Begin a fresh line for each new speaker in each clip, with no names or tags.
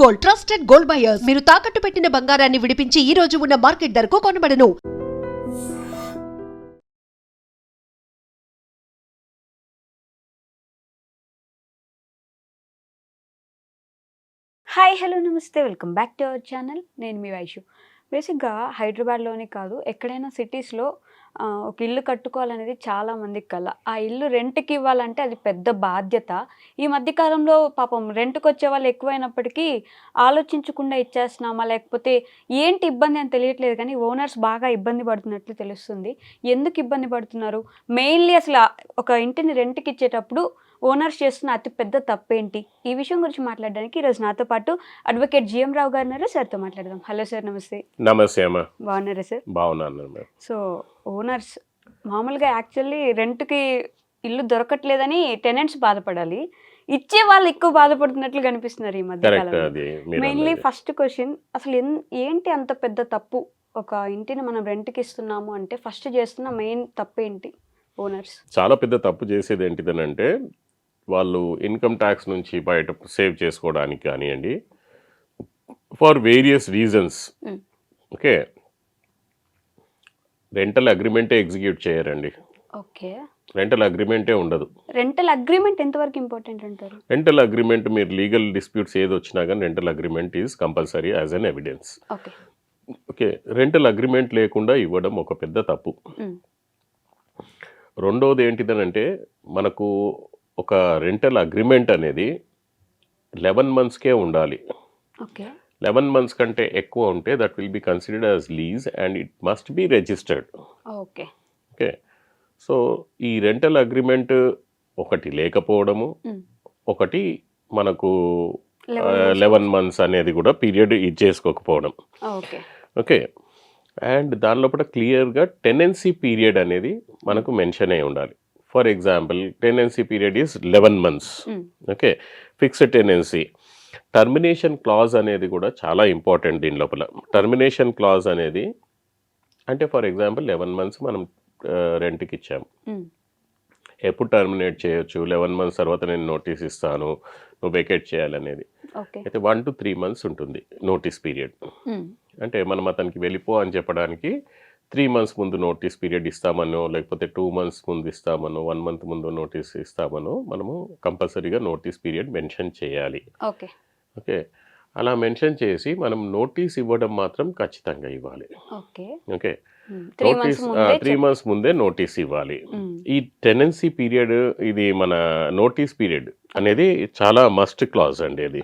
Gold, trusted gold buyers. మీరు తాకట్టు పెట్టిన బంగారాన్ని విడిపించి ఈ రోజు ఉన్న మార్కెట్ ధరకు కొనబడను.
హాయ్ హలో నమస్తే welcome back to our channel. నేను మీ వైషు. బేసిక్గా హైదరాబాద్లోనే కాదు ఎక్కడైనా సిటీస్లో ఒక ఇల్లు కట్టుకోవాలనేది చాలా మందికి కల. ఆ ఇల్లు రెంట్కి ఇవ్వాలంటే అది పెద్ద బాధ్యత. ఈ మధ్యకాలంలో పాపం రెంట్కి వచ్చే వాళ్ళు ఎక్కువైనప్పటికీ ఆలోచించకుండా ఇచ్చేస్తున్నామా లేకపోతే ఏంటి ఇబ్బంది అని తెలియట్లేదు, కానీ ఓనర్స్ బాగా ఇబ్బంది పడుతున్నట్లు తెలుస్తుంది. ఎందుకు ఇబ్బంది పడుతున్నారు, మెయిన్లీ అసలు ఒక ఇంటిని రెంట్కి ఇచ్చేటప్పుడు ఓనర్స్ చేస్తున్న అతి పెద్ద తప్పేంటి, ఈ విషయం గురించి మాట్లాడడానికి ఈరోజు నాతో పాటు అడ్వకేట్ జిఎం రావు గారు ఉన్నారు. సార్తో మాట్లాడదాం. హలో సార్, నమస్తే.
నమస్తే అమ్మా.
బాగున్నారా సార్?
బాగున్నాను.
సో ఓనర్స్ మామూలుగా యాక్చువల్లీ రెంట్కి ఇల్లు దొరకట్లేదని టెనెంట్స్ బాధపడాలి, ఇచ్చే వాళ్ళు ఎక్కువ బాధపడుతున్నట్లు కనిపిస్తున్నారు ఈ మధ్యకాలంలో. మెయిన్లీ ఫస్ట్ క్వశ్చన్, అసలు ఏంటి అంత పెద్ద తప్పు? ఒక ఇంటిని మనం రెంట్కి ఇస్తున్నాము అంటే ఫస్ట్ చేస్తున్న మెయిన్ తప్పు ఏంటి ఓనర్స్?
చాలా పెద్ద తప్పు చేసేది ఏంటిదనంటే, వాళ్ళు ఇన్కమ్ ట్యాక్స్ నుంచి బయట సేవ్ చేసుకోవడానికి కానివ్వండి, for various reasons, okay, rental అగ్రిమెంటే ఎగ్జిక్యూట్ చేయరండి.
ఓకే,
రెంటల్ అగ్రిమెంటే ఉండదు.
రెంటల్ అగ్రిమెంట్ ఎంతవరకు ఇంపార్టెంట్ అంటారు?
రెంటల్ అగ్రిమెంట్, మీరు లీగల్ డిస్ప్యూట్స్ ఏది వచ్చినా కానీ rental agreement is compulsory as an evidence. Okay, rental agreement లేకుండా ఇవ్వడం ఒక పెద్ద తప్పు. రెండోది ఏంటిదనంటే, మనకు ఒక రెంటల్ అగ్రిమెంట్ అనేది 11 monthsకే ఉండాలి. 11 months కంటే ఎక్కువ ఉంటే that will be considered as lease and it must be registered. Okay, so ఈ రెంటల్ అగ్రిమెంట్ ఒకటి లేకపోవడము, ఒకటి మనకు 11 months అనేది కూడా పీరియడ్ ఇచ్చేసుకోకపోవడం. ఓకే, అండ్ దాని లోపల క్లియర్గా టెనెన్సీ పీరియడ్ అనేది మనకు మెన్షన్ అయి ఉండాలి. For example, tenancy period is 11 months. Okay, fixed tenancy. Termination clause అనేది కూడా చాలా ఇంపార్టెంట్ దీని లోపల. టర్మినేషన్ క్లాజ్ అనేది అంటే ఫర్ ఎగ్జాంపుల్ 11 months మనం రెంట్కి ఇచ్చాము, ఎప్పుడు టర్మినేట్ చేయొచ్చు, 11 months తర్వాత నేను నోటీస్ ఇస్తాను, నువ్వు వెకేట్ చేయాలనేది. అయితే 1 to 3 months ఉంటుంది నోటీస్ పీరియడ్. అంటే మనం అతనికి వెళ్ళిపో అని చెప్పడానికి 3 months ముందు నోటీస్ పీరియడ్ ఇస్తామనో, లేకపోతే 2 months ముందు ఇస్తామనో, 1 month ముందు నోటీస్ ఇస్తామనో మనము కంపల్సరీగా నోటీస్ పీరియడ్ మెన్షన్ చేయాలి. ఓకే, అలా మెన్షన్ చేసి మనం నోటీస్ ఇవ్వడం మాత్రం ఖచ్చితంగా ఇవ్వాలి. ఓకే, నోటీస్ 3 months ముందే నోటీస్ ఇవ్వాలి. ఈ టెనెన్సీ పీరియడ్, ఇది మన నోటీస్ పీరియడ్ అనేది చాలా మస్ట్ క్లాజ్ అండి అది.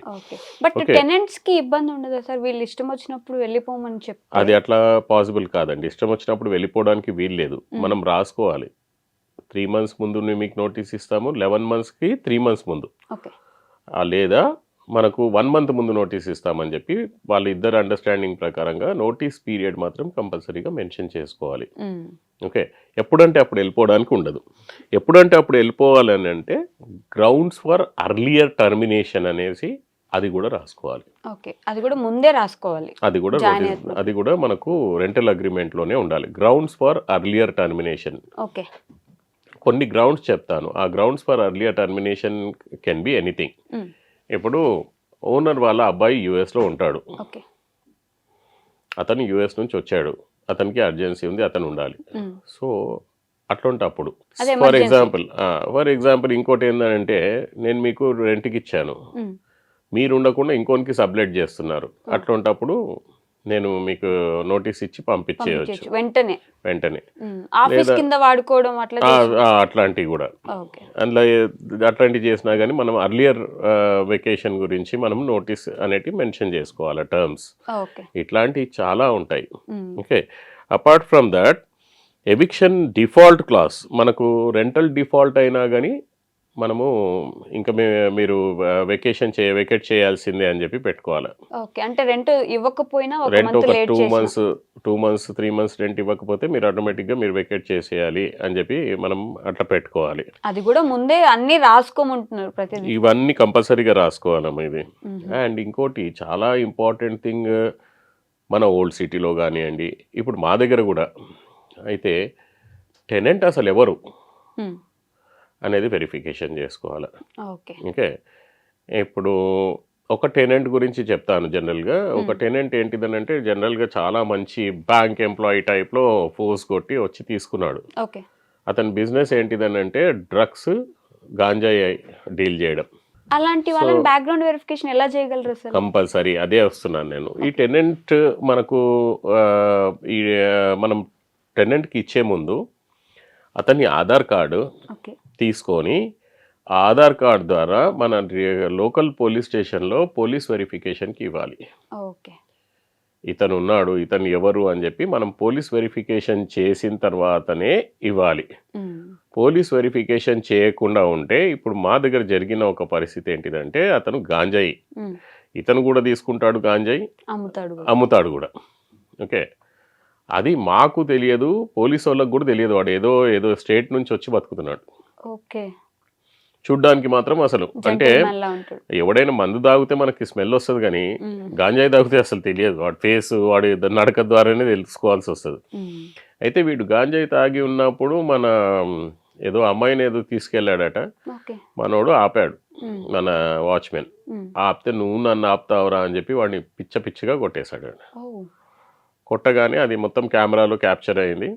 బట్ టెనెంట్స్ కి ఇబ్బంది ఉండదా సార్? వీళ్ళు ఇష్టం వచ్చినప్పుడు వెళ్ళిపోమని చెప్పి
అది అట్లా పాసిబుల్ కాదండి. ఇష్టం వచ్చినప్పుడు వెళ్ళిపోవడానికి వీలు లేదు. మనం రాసుకోవాలి, 3 months ముందు మీకు నోటీస్ ఇస్తాము, 11 monthsకి 3 months ముందు, లేదా మనకు 1 month ముందు నోటీస్ ఇస్తామని చెప్పి వాళ్ళ ఇద్దరు అండర్స్టాండింగ్ ప్రకారంగా నోటీస్ పీరియడ్ మాత్రం కంపల్సరీగా మెన్షన్ చేసుకోవాలి. ఓకే, ఎప్పుడంటే అప్పుడు వెళ్ళిపోవడానికి ఉండదు. ఎప్పుడంటే అప్పుడు వెళ్ళిపోవాలని అంటే గ్రౌండ్స్ ఫర్ అర్లియర్ టర్మినేషన్ అనేసి అది కూడా రాసుకోవాలి.
అది కూడా ముందే రాసుకోవాలి.
అది కూడా మనకు రెంటల్ అగ్రిమెంట్లోనే ఉండాలి. Grounds for earlier termination. కొన్ని గ్రౌండ్స్ చెప్తాను. ఆ grounds for earlier termination can be anything. ఇప్పుడు ఓనర్ వాళ్ళ అబ్బాయి యుఎస్లో ఉంటాడు, అతను యుఎస్ నుంచి వచ్చాడు, అతనికి అర్జెన్సీ ఉంది, అతను ఉండాలి. సో అట్లాంటప్పుడు ఫర్ ఎగ్జాంపుల్ ఇంకోటి ఏంటంటే, నేను మీకు రెంట్కి ఇచ్చాను, మీరు ఉండకుండా ఇంకోనికి సబ్లెట్ చేస్తున్నారు. అట్లాంటప్పుడు నేను మీకు నోటీస్ ఇచ్చి పంపించేయచ్చు వెంటనే. అట్లాంటివి కూడా అందులో అట్లాంటివి చేసినా కానీ మనం అర్లియర్ వెకేషన్ గురించి మనం నోటీస్ అనేటివి మెన్షన్ చేసుకోవాలి, టర్మ్స్. ఇట్లాంటివి చాలా ఉంటాయి. Okay, apart from that eviction default class, మనకు రెంటల్ డిఫాల్ట్ అయినా కానీ మనము ఇంకా మీరు వెకేట్ చేయాల్సిందే అని చెప్పి పెట్టుకోవాలి.
అంటే రెంట్ ఇవ్వకపోయినా,
రెంట్ ఒక 2 months 3 months రెంట్ ఇవ్వకపోతే మీరు ఆటోమేటిక్గా మీరు వెకేట్ చేసేయాలి అని చెప్పి మనం అట్లా పెట్టుకోవాలి.
అది కూడా ముందే అన్ని రాసుకోమంటున్నారు, ప్రతిదీ
ఇవన్నీ కంపల్సరీగా రాసుకోవాలమ్మా ఇది. అండ్ ఇంకోటి చాలా ఇంపార్టెంట్ థింగ్, మన ఓల్డ్ సిటీలో కానివ్వండి, ఇప్పుడు మా దగ్గర కూడా అయితే టెనెంట్ అసలు ఎవరు అనేది వెరిఫికేషన్ చేసుకోవాలి. ఓకే, ఇప్పుడు ఒక టెనెంట్ గురించి చెప్తాను జనరల్గా. ఒక టెనెంట్ ఏంటిదనంటే జనరల్గా చాలా మంచి బ్యాంక్ ఎంప్లాయీ టైప్లో ఫోర్స్ కొట్టి వచ్చి తీసుకున్నాడు.
ఓకే.
అతని బిజినెస్ ఏంటిదనంటే డ్రగ్స్, గాంజాయి డీల్ చేయడం.
అలాంటి వాళ్ళని బ్యాక్గ్రౌండ్ వెరిఫికేషన్ ఎలా చేయగలరు సార్?
కంపల్సరీ అదే వస్తున్నాను నేను. ఈ టెనెంట్ మనకు ఈ మనం టెనెంట్కి ఇచ్చే ముందు అతని ఆధార్ కార్డు
ఓకే.
తీసుకొని ఆ ఆధార్ కార్డు ద్వారా మన లోకల్ పోలీస్ స్టేషన్లో పోలీస్ వెరిఫికేషన్కి ఇవ్వాలి.
ఓకే.
ఇతను ఉన్నాడు, ఇతను ఎవరు అని చెప్పి మనం పోలీస్ వెరిఫికేషన్ చేసిన తర్వాతనే ఇవ్వాలి. పోలీస్ వెరిఫికేషన్ చేయకుండా ఉంటే ఇప్పుడు మా దగ్గర జరిగిన ఒక పరిస్థితి ఏంటిదంటే అతను గాంజాయి, ఇతను కూడా తీసుకుంటాడు గాంజాయి, అమ్ముతాడు కూడా. ఓకే. అది మాకు తెలియదు, పోలీసు వాళ్ళకి కూడా తెలియదు. వాడు ఏదో ఏదో స్టేట్ నుంచి వచ్చి బతుకుతున్నాడు.
ఓకే.
చూడ్డానికి మాత్రం అసలు అంటే ఎవడైనా మందు తాగితే మనకి స్మెల్ వస్తుంది కానీ గాంజాయి తాగితే అసలు తెలియదు. వాడి ఫేస్, వాడి నడక ద్వారానే తెలుసుకోవాల్సి వస్తుంది. అయితే వీడు గాంజాయి తాగి ఉన్నప్పుడు మన ఏదో అమ్మాయిని ఏదో తీసుకెళ్ళాడట. మనోడు ఆపాడు, మన వాచ్మెన్ ఆపితే నువ్వు నన్ను ఆపుతావురా అని చెప్పి వాడిని పిచ్చిగా కొట్టేశాడు. కొట్టగానే అది మొత్తం కెమెరాలో క్యాప్చర్ అయింది.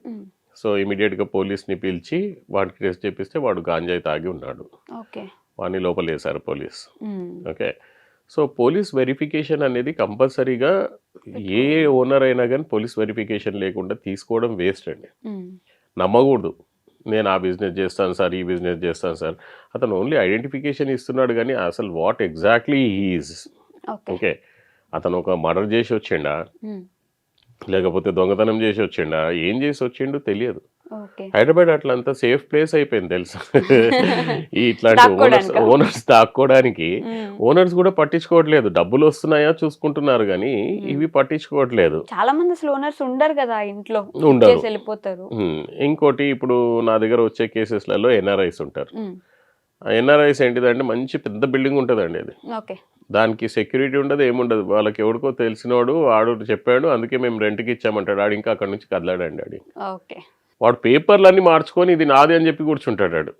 సో ఇమీడియట్గా పోలీస్ని పిలిచి వాడికి టెస్ట్ చేపిస్తే వాడు గాంజాయి తాగి ఉన్నాడు. వాడిని లోపల వేశారు police. Okay. So police verification అనేది కంపల్సరీగా ఏ ఓనర్ అయినా కానీ పోలీస్ వెరిఫికేషన్ లేకుండా తీసుకోవడం వేస్ట్ అండి. నమ్మకూడదు. నేను ఆ బిజినెస్ చేస్తాను సార్, ఈ బిజినెస్ చేస్తాను సార్. అతను ఓన్లీ ఐడెంటిఫికేషన్ ఇస్తున్నాడు కానీ అసలు వాట్ ఎగ్జాక్ట్లీ హీఈస్. ఓకే. అతను ఒక మర్డర్ చేసి వచ్చిండా, లేకపోతే దొంగతనం చేసి వచ్చిండా, ఏం చేసి వచ్చిండు తెలియదు. హైదరాబాద్ అట్లా అంతా సేఫ్ ప్లేస్ అయిపోయింది తెలుసా. ఇట్లాంటి ఓనర్స్ దాక్కోవడానికి ఓనర్స్ కూడా పట్టించుకోవట్లేదు. డబ్బులు వస్తున్నాయా చూసుకుంటున్నారు కానీ ఇవి పట్టించుకోవట్లేదు.
చాలా మంది అసలు ఓనర్స్ ఉండరు కదా ఇంట్లో, వెళ్ళిపోతారు.
ఇంకోటి ఇప్పుడు నా దగ్గర వచ్చే కేసెస్లలో ఎన్ఆర్ఐస్ ఉంటారు. ఎన్ఆర్ఐస్ ఏంటిదంటే మంచి పెద్ద బిల్డింగ్ ఉంటుందండి అది. దానికి సెక్యూరిటీ ఉండదు, ఏముండదు. వాళ్ళకి ఎవరికో తెలిసినోడు ఆడు చెప్పాడు, అందుకే మేము రెంట్కి ఇచ్చామంటాడు. ఆడు ఇంకా అక్కడ నుంచి కదలాడండి. ఆడి వాడు పేపర్లన్నీ మార్చుకొని ఇది నాది అని చెప్పి కూర్చుంటాడు.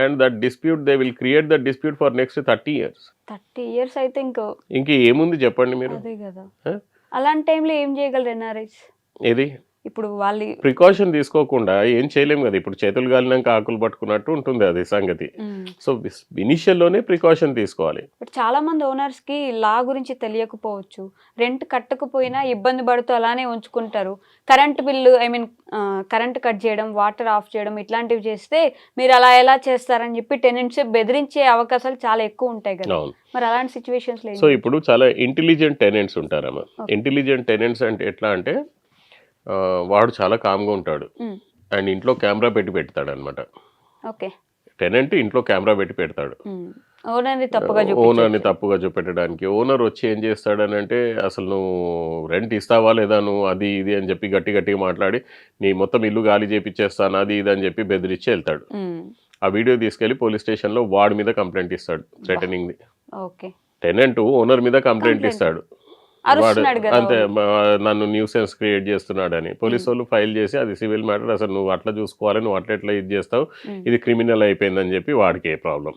And that dispute they will create that dispute for next 30 years.
30 years అయితే
ఇంక ఏముంది చెప్పండి మీరు.
అలాంటి టైంలో ఏం చేయగలరు ఎన్ఆర్ఐస్?
ఏది
ఇప్పుడు వాళ్ళు
ప్రికాషన్ తీసుకోకుండా ఏం చేయలేము కదా. ఇప్పుడు చేతులు గాలినాక ఆకులు పట్టుకున్నట్టు ఉంటుంది అది సంగతి. సో ఇనిషియల్లోనే ప్రికాషన్ తీసుకోవాలి.
చాలా మంది ఓనర్స్ కి లా గురించి తెలియకపోవచ్చు, రెంట్ కట్టకపోయినా ఇబ్బంది పడుతూ అలానే ఉంచుకుంటారు. కరెంట్ బిల్లు కరెంట్ కట్ చేయడం, వాటర్ ఆఫ్ చేయడం ఇట్లాంటివి చేస్తే మీరు అలా ఎలా చేస్తారని చెప్పి టెనెంట్స్ బెదిరించే అవకాశాలు చాలా ఎక్కువ ఉంటాయి కదా. మరి అలాంటి సిచ్యువేషన్స్
సో ఇప్పుడు చాలా ఇంటెలిజెంట్ టెనెంట్స్ ఉంటారమ్మా. ఇంటెలిజెంట్ టెనెంట్స్ అంటే ఎట్లా అంటే వాడు చాలా కామ్గా ఉంటాడు అండ్ ఇంట్లో కెమెరా పెడతాడు అనమాట. టెనెంట్ ఇంట్లో కెమెరా పెడతాడు ఓనర్ని తప్పుగా చూపెట్టడానికి. ఓనర్ వచ్చి ఏం చేస్తాడని అంటే అసలు నువ్వు రెంట్ ఇస్తావా లేదా, నువ్వు అది ఇది అని చెప్పి గట్టిగా మాట్లాడి నీ మొత్తం ఇల్లు గాలి చేపిచ్చేస్తాను అది ఇది అని చెప్పి బెదిరించి వెళ్తాడు. ఆ వీడియో తీసుకెళ్లి పోలీస్ స్టేషన్లో వాడి మీద కంప్లైంట్ ఇస్తాడు, థ్రెటనింగ్ది. టెనెంట్ ఓనర్ మీద కంప్లైంట్ ఇస్తాడు, వాడు అంతే నన్ను న్యూసెన్స్ క్రియేట్ చేస్తున్నాడని. పోలీసు వాళ్ళు ఫైల్ చేసి అది సివిల్ మ్యాటర్, అసలు నువ్వు అట్లా చూసుకోవాలి, నువ్వు అట్లా ఇది చేస్తావు, ఇది క్రిమినల్ అయిపోయిందని చెప్పి వాడికి ఏ ప్రాబ్లం.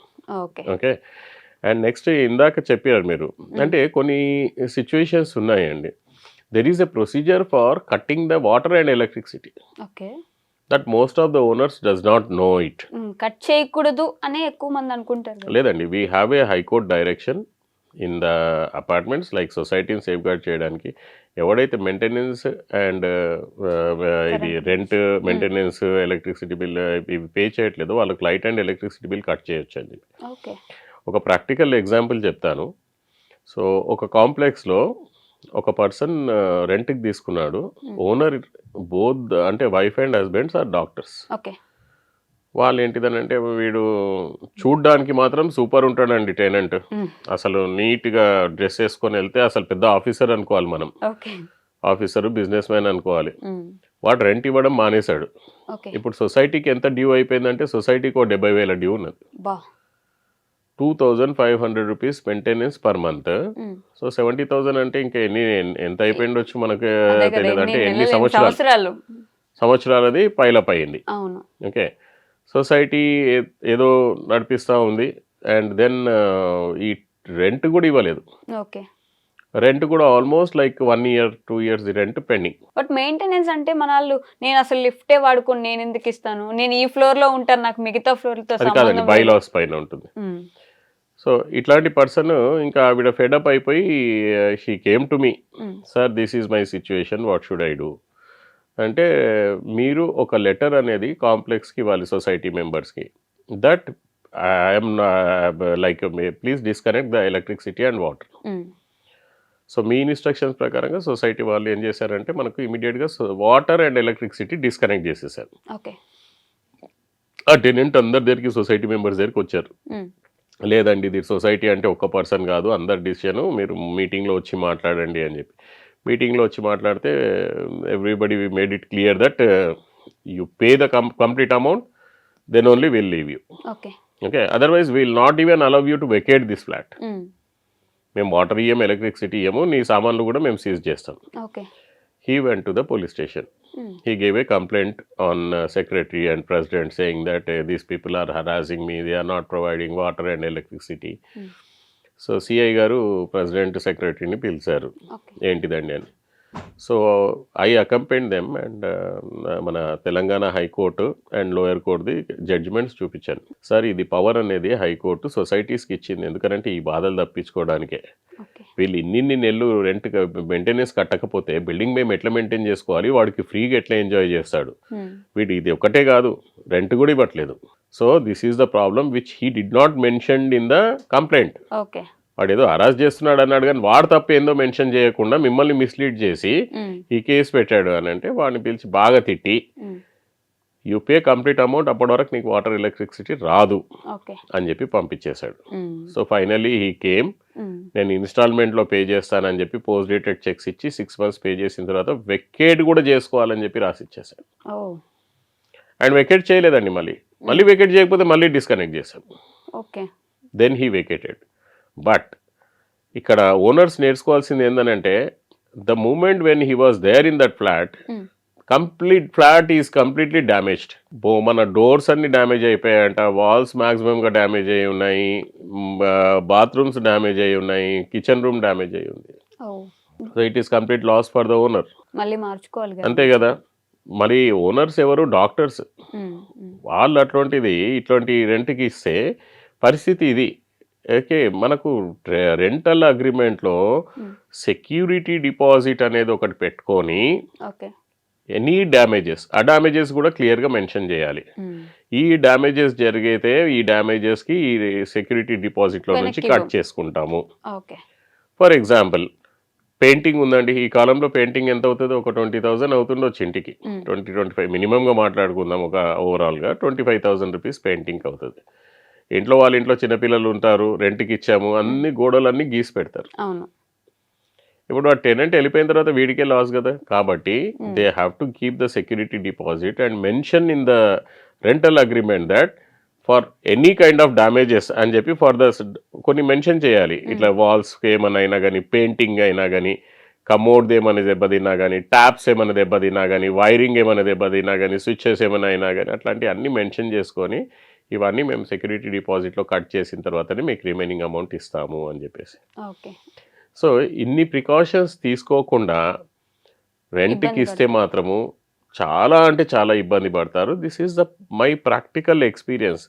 ఓకే. అండ్ నెక్స్ట్ ఇందాక చెప్పారు మీరు, అంటే కొన్ని సిచ్యువేషన్స్ ఉన్నాయండి. There is a procedure for cutting the water and electricity that most of the owners does not know it.
Cut చేయకూడదు అనే ఎక్కువ మంది అనుకుంటారు.
లేదండి, we have a high court direction in the apartments like సొసైటీని సేఫ్ గార్డ్ చేయడానికి. ఎవడైతే maintenance and ఇది రెంట్, మెయింటెనెన్స్, ఎలక్ట్రిసిటీ బిల్ ఇవి పే చేయట్లేదు వాళ్ళకి light and electricity bill cut చేయొచ్చు అని చెప్పి ఒక ప్రాక్టికల్ ఎగ్జాంపుల్ చెప్తాను. సో ఒక కాంప్లెక్స్లో ఒక పర్సన్ రెంట్కి తీసుకున్నాడు. ఓనర్ బోత్ అంటే wife and husbands are doctors. వాళ్ళు ఏంటిదనంటే వీడు చూడ్డానికి మాత్రం సూపర్ ఉంటాడండి టెనెంట్. అసలు నీట్గా డ్రెస్ వేసుకొని వెళ్తే అసలు పెద్ద ఆఫీసర్ అనుకోవాలి మనం. ఆఫీసర్, బిజినెస్ మ్యాన్ అనుకోవాలి. వాడు రెంట్ ఇవ్వడం మానేశాడు. ఇప్పుడు సొసైటీకి ఎంత డ్యూ అయిపోయిందంటే సొసైటీకి 70,000 డ్యూ ఉన్నది. 2,500 rupees maintenance per month. So 70,000 అంటే ఇంకా ఎంత అయిపోయిండొచ్చు మనకు తెలియదు. అంటే ఎన్ని సంవత్సరాలది పైలప్ అయింది. ఓకే. సొసైటీ ఏదో నడిపిస్తూ ఉంది. అండ్ దెన్ ఈ రెంట్ కూడా ఇవ్వలేదు.
ఓకే.
రెంట్ కూడా almost like 1 year 2 years rent pending.
But maintenance అంటే మన వాళ్ళు నేను అసలు లిఫ్టే వాడుకొని నేను ఎందుకు ఇస్తాను, నేను ఈ ఫ్లోర్ లో ఉంటాను, నాకు మిగతా ఫ్లోర్లతో
అది కాదండి,
సంబంధం లేదు.
బైలాస్ పైన ఉంటుంది. సో ఇట్లాంటి పర్సన్ ఇంకా ఆవిడ ఫెడప్ అయిపోయి she came to me, sir this is my situation, what should I do అంటే, మీరు ఒక లెటర్ అనేది కాంప్లెక్స్కి ఇవ్వాలి సొసైటీ మెంబర్స్కి, that I'm like please disconnect the electricity and water. So me instructions ప్రకారంగా సొసైటీ వాళ్ళు ఏం చేశారంటే మనకు ఇమీడియట్గా వాటర్ అండ్ ఎలక్ట్రిసిటీ డిస్కనెక్ట్ చేసేసారు.
ఓకే.
ఆ టెనెంట్ అందరి దగ్గరికి సొసైటీ మెంబర్స్ దగ్గరికి వచ్చారు. లేదండి ఇది సొసైటీ అంటే ఒక్క పర్సన్ కాదు, అందరి డిసిషన్, మీరు మీటింగ్లో వచ్చి మాట్లాడండి అని చెప్పి మీటింగ్లో వచ్చి మాట్లాడితే everybody made it clear that you pay the complete amount, then only will leave you. Okay, otherwise will not even allow you to vacate this flat. మేము వాటర్ ఇయ్యము, ఎలక్ట్రిసిటీ ఇయ్యము, నీ సామాన్లు కూడా మేము సీజ్ చేస్తాం. He went to the police station. He gave a complaint on secretary and president saying that these people are harassing me, they are not providing water and electricity. So CI garu president secretary ni పిలిచారు, ఏంటిదండి అని. So I accompany them and మన Telangana high court and lower కోర్టుది judgements చూపించాను. Sir ఇది power అనేది high court సొసైటీస్కి ఇచ్చింది, ఎందుకంటే ఈ బాధలు తప్పించుకోవడానికే. వీళ్ళు ఇన్ని నెలలు రెంట్ మెయింటెనెన్స్ కట్టకపోతే బిల్డింగ్ మేము ఎట్లా మెయింటైన్ చేసుకోవాలి, వాడికి ఫ్రీగా ఎట్లా ఎంజాయ్ చేస్తాడు, వీడు ఇది ఒకటే కాదు రెంట్ కూడా ఇవ్వట్లేదు. So this is the problem which he did not mention in the complaint. వాడు ఏదో అరెస్ట్ చేస్తున్నాడు అన్నాడు కానీ వాడు తప్ప ఏందో మెన్షన్ చేయకుండా మిమ్మల్ని మిస్లీడ్ చేసి ఈ కేసు పెట్టాడు అని అంటే వాడిని పిలిచి బాగా తిట్టి యూ పే కంప్లీట్ అమౌంట్, అప్పటి వరకు నీకు వాటర్ ఎలక్ట్రిసిటీ రాదు అని చెప్పి పంపించేశాడు. సో ఫైనలీ హీ కేమ్, నేను ఇన్స్టాల్మెంట్లో పే చేస్తానని చెప్పి పోస్ట్ డేటెడ్ చెక్స్ ఇచ్చి 6 months పే చేసిన తర్వాత వెకేట్ కూడా చేసుకోవాలని చెప్పి రాసి ఇచ్చేసాడు. అండ్ వెకేట్ చేయలేదండి, మళ్ళీ వెకేట్ చేయకపోతే మళ్ళీ డిస్కనెక్ట్ చేశాం. Then he vacated. బట్ ఇక్కడ ఓనర్స్ నేర్చుకోవాల్సింది ఏంటంటే the moment when he was there in that flat, complete flat is completely damaged. మన డోర్స్ అన్ని డ్యామేజ్ అయిపోయాయంట, వాల్స్ మ్యాక్సిమంగా డ్యామేజ్ అయి ఉన్నాయి, బాత్రూమ్స్ డ్యామేజ్ అయి ఉన్నాయి, కిచెన్ రూమ్ డ్యామేజ్ అయి ఉంది. So it is complete loss for the owner. అంతే కదా, మరి ఓనర్స్ ఎవరు, డాక్టర్స్. వాళ్ళు ఇట్లాంటి రెంట్కి ఇస్తే పరిస్థితి ఇది. ఓకే, మనకు రెంటల్ అగ్రిమెంట్లో సెక్యూరిటీ డిపాజిట్ అనేది ఒకటి పెట్టుకొని ఎనీ డ్యామేజెస్, ఆ డ్యామేజెస్ కూడా క్లియర్గా మెన్షన్ చేయాలి. ఈ డ్యామేజెస్ జరిగితే ఈ డ్యామేజెస్కి ఈ సెక్యూరిటీ డిపాజిట్లో నుంచి కట్ చేసుకుంటాము. ఫర్ ఎగ్జాంపుల్ పెయింటింగ్ ఉందండి, ఈ కాలంలో పెయింటింగ్ ఎంత అవుతుందో ఒక 20,000 అవుతుండొచ్చు ఇంటికి, 20-25 మినిమంగా మాట్లాడుకుందాం. ఒక ఓవరాల్గా 25,000 రూపీస్ పెయింటింగ్ అవుతుంది. వాళ్ళ ఇంట్లో చిన్నపిల్లలు ఉంటారు, రెంట్కి ఇచ్చాము, అన్ని గోడలన్నీ గీసి పెడతారు. ఇప్పుడు ఆ టెనెంట్ వెళ్ళిపోయిన తర్వాత వీడికే లాస్ కదా. కాబట్టి they have to keep the security deposit and mention in the rental agreement that for any kind of damages అని చెప్పి ఫర్ ద కొన్ని మెన్షన్ చేయాలి. ఇట్లా వాల్స్కి ఏమైనా అయినా కానీ, పెయింటింగ్ అయినా కానీ, కమోడ్ ఏమైనా దెబ్బతిన్నా కానీ, ట్యాప్స్ ఏమైనా దెబ్బతిన్నా కానీ, వైరింగ్ ఏమైనా దెబ్బతిన్నా కానీ, స్విచ్చెస్ ఏమైనా అయినా కానీ, అట్లాంటివి అన్నీ మెన్షన్ చేసుకొని ఇవన్నీ మేము సెక్యూరిటీ డిపాజిట్లో కట్ చేసిన తర్వాతనే మీకు రిమైనింగ్ అమౌంట్ ఇస్తాము అని చెప్పేసి. సో ఇన్ని ప్రికాషన్స్ తీసుకోకుండా రెంట్కి ఇస్తే మాత్రము చాలా అంటే చాలా ఇబ్బంది పడతారు. This is the my practical experience.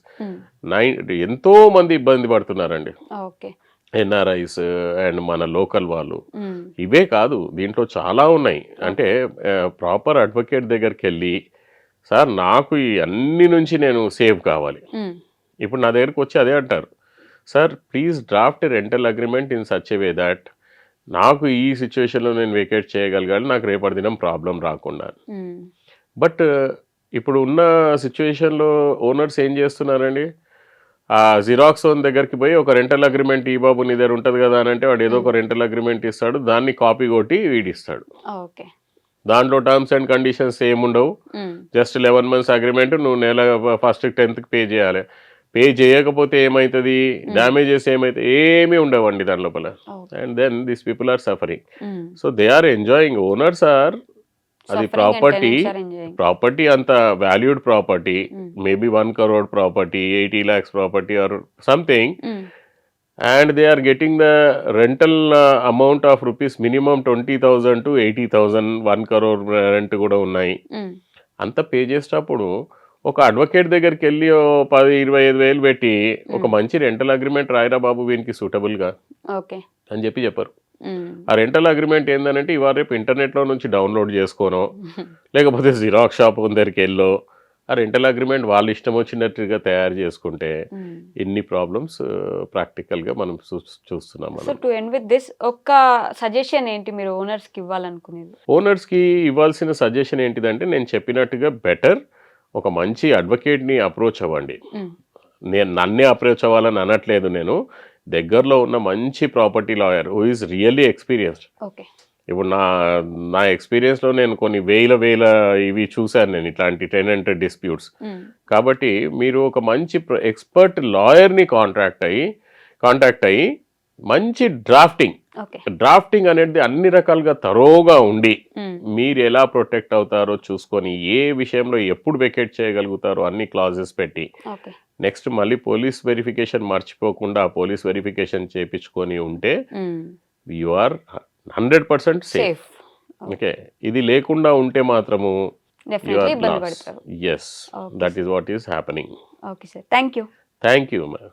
ఎంతో మంది ఇబ్బంది పడుతున్నారండి, ఎన్ఆర్ఐస్ అండ్ మన లోకల్ వాళ్ళు. ఇవే కాదు, దీంట్లో చాలా ఉన్నాయి. అంటే ప్రాపర్ అడ్వకేట్ దగ్గరికి వెళ్ళి, సార్ నాకు ఈ అన్ని నుంచి నేను సేవ్ కావాలి, ఇప్పుడు నా దగ్గరకు వచ్చి అదే అంటారు, sir please draft rental agreement in such a way that నాకు ఈ సిచ్యువేషన్లో నేను వేకేట్ చేయగలగాలి, నాకు రేపటి దినం ప్రాబ్లం రాకుండా. బట్ ఇప్పుడు ఉన్న సిచ్యువేషన్లో ఓనర్స్ ఏం చేస్తున్నారండి, ఆ జిరాక్స్ ఓన్ దగ్గరికి పోయి ఒక రెంటల్ అగ్రిమెంట్ ఈ బాబు నీ దగ్గర ఉంటుంది కదా అని అంటే వాడు ఏదో ఒక రెంటల్ అగ్రిమెంట్ ఇస్తాడు, దాన్ని కాపీ కొట్టి వీడిస్తాడు. దాంట్లో టర్మ్స్ అండ్ కండిషన్స్ ఏముండవు, జస్ట్ 11 months అగ్రిమెంట్, నువ్వు నెల 1st 10th పే చేయాలి. పే చేయకపోతే ఏమవుతుంది, డ్యామేజెస్ ఏమైతే ఏమీ ఉండవండి దాని లోపల. And then these people are suffering. So they are enjoying. Owners are, అది ప్రాపర్టీ అంత valued property, maybe 1 crore property, 80 lakhs property or something. and they are getting the rental amount of rupees minimum 20,000 to 80,000, 1 crore rent కూడా ఉన్నాయి. అంత pay చేసేటప్పుడు ఒక advocate దగ్గరికి వెళ్ళి 10-25 వేలు పెట్టి ఒక మంచి రెంటల్ అగ్రిమెంట్ రాయరా బాబు వీనికి సూటబుల్గా
ఓకే
అని చెప్పారు. ఆ రెంటల్ అగ్రిమెంట్ ఏంటంటే ఇవాళ రేపు ఇంటర్నెట్లో నుంచి డౌన్లోడ్ చేసుకోనో లేకపోతే జిరాక్స్ షాప్ దగ్గరికి వెళ్ళో ఆ రెంటల్ అగ్రిమెంట్ వాళ్ళు ఇష్టం వచ్చినట్టుగా తయారు చేసుకుంటే ఎన్ని ప్రాబ్లమ్స్ ప్రాక్టికల్గా మనం చూస్తున్నాం.
So to end with this ఒక్క సజెషన్ ఏంటి మీరు ఓనర్స్కి ఇవ్వాలనుకునేది?
ఓనర్స్కి ఇవ్వాల్సిన సజెషన్ ఏంటిదంటే నేను చెప్పినట్టుగా బెటర్ ఒక మంచి అడ్వకేట్ని అప్రోచ్ అవ్వండి. నేను నన్నే అప్రోచ్ అవ్వాలని అనట్లేదు, నేను దగ్గరలో ఉన్న మంచి property lawyer who is really experienced.
Okay,
ఇప్పుడు నా ఎక్స్పీరియన్స్లో నేను కొన్ని వేల ఇవి చూశాను నేను ఇట్లాంటి టెనెంట్ డిస్ప్యూట్స్. కాబట్టి మీరు ఒక మంచి ఎక్స్పర్ట్ లాయర్ని కాంటాక్ట్ అయ్యి మంచి డ్రాఫ్టింగ్ అనేది అన్ని రకాలుగా తరోగా ఉండి మీరు ఎలా ప్రొటెక్ట్ అవుతారో చూసుకొని ఏ విషయంలో ఎప్పుడు వెకేట్ చేయగలుగుతారో అన్ని క్లాజెస్ పెట్టి నెక్స్ట్ మళ్ళీ పోలీస్ వెరిఫికేషన్ మర్చిపోకుండా పోలీస్ వెరిఫికేషన్ చేయించుకొని ఉంటే యు ఆర్ 100% సేఫ్. ఓకే, ఇది లేకుండా ఉంటే మాత్రము yes, that is what is happening.
Okay sir, thank you.
Thank you ma'am.